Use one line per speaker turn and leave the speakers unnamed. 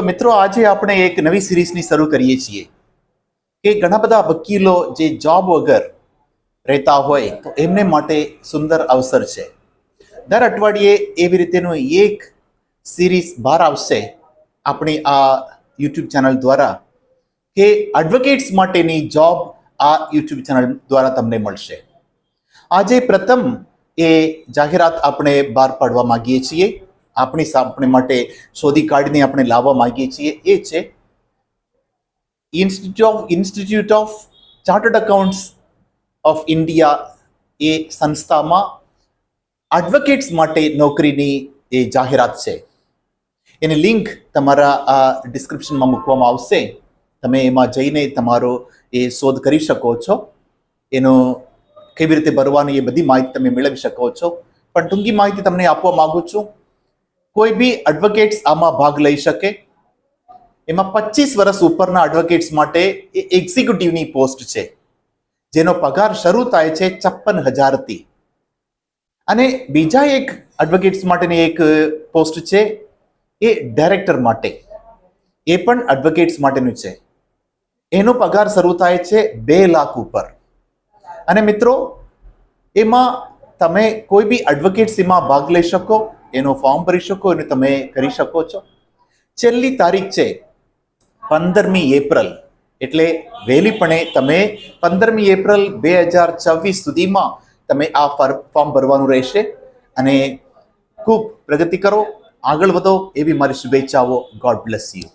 તો મિત્રો આજે આપણે એક નવી સિરીઝની શરૂ કરીએ છીએ કે ઘણા બધા વકીલો જે જોબ વગર રહેતા હોય તો એમને માટે સુંદર અવસર છે. દર અઠવાડિયે એવી રીતેનું એક સિરીઝ બહાર આવશે આપણી આ યુટ્યુબ ચેનલ દ્વારા કે એડવોકેટ્સ માટેની જોબ આ યુટ્યુબ ચેનલ દ્વારા તમને મળશે. આજે પ્રથમ એ જાહેરાત આપણે બહાર પાડવા માંગીએ છીએ, આપણે માટે શોધી કાઢીને આપણે લાવવા માંગીએ છીએ. એ છે institute of chartered accounts of India. એ સંસ્થામાં એડવોકેટ્સ માટે નોકરીની એ જાહેરાત છે. એની લિંક તમારા આ ડિસ્ક્રિપ્શનમાં મૂકવામાં આવશે. તમે એમાં જઈને તમારો એ શોધ કરી શકો છો. એનો કેવી રીતે ભરવાની એ બધી માહિતી તમે મેળવી શકો છો. પણ ટૂંકી માહિતી તમને આપવા માંગુ છું. કોઈ બી એડવોકેટ્સ આમાં ભાગ લઈ શકે. એમાં 25 વર્ષ ઉપરના એડવોકેટ્સ માટે એ એક્ઝિક્યુટિવની પોસ્ટ છે, જેનો પગાર શરૂ થાય છે 56,000 થી. અને બીજા એક એડવોકેટ્સ માટેની એક પોસ્ટ છે એ ડાયરેક્ટર માટે. એ પણ એડવોકેટ્સ માટેનું છે. એનો પગાર શરૂ થાય છે 2 લાખ ઉપર. અને મિત્રો, એમાં તમે કોઈ બી એડવોકેટ્સ એમાં ભાગ લઈ શકો, એનો ફોર્મ ભરી શકો અને તમે કરી શકો છો. છેલ્લી તારીખ છે 15મી એપ્રિલ, એટલે વહેલીપણે તમે 15મી એપ્રિલ 2024 સુધીમાં તમે આ ફોર્મ ભરવાનું રહેશે. અને ખૂબ પ્રગતિ કરો, આગળ વધો એવી મારી શુભેચ્છાઓ. God bless you.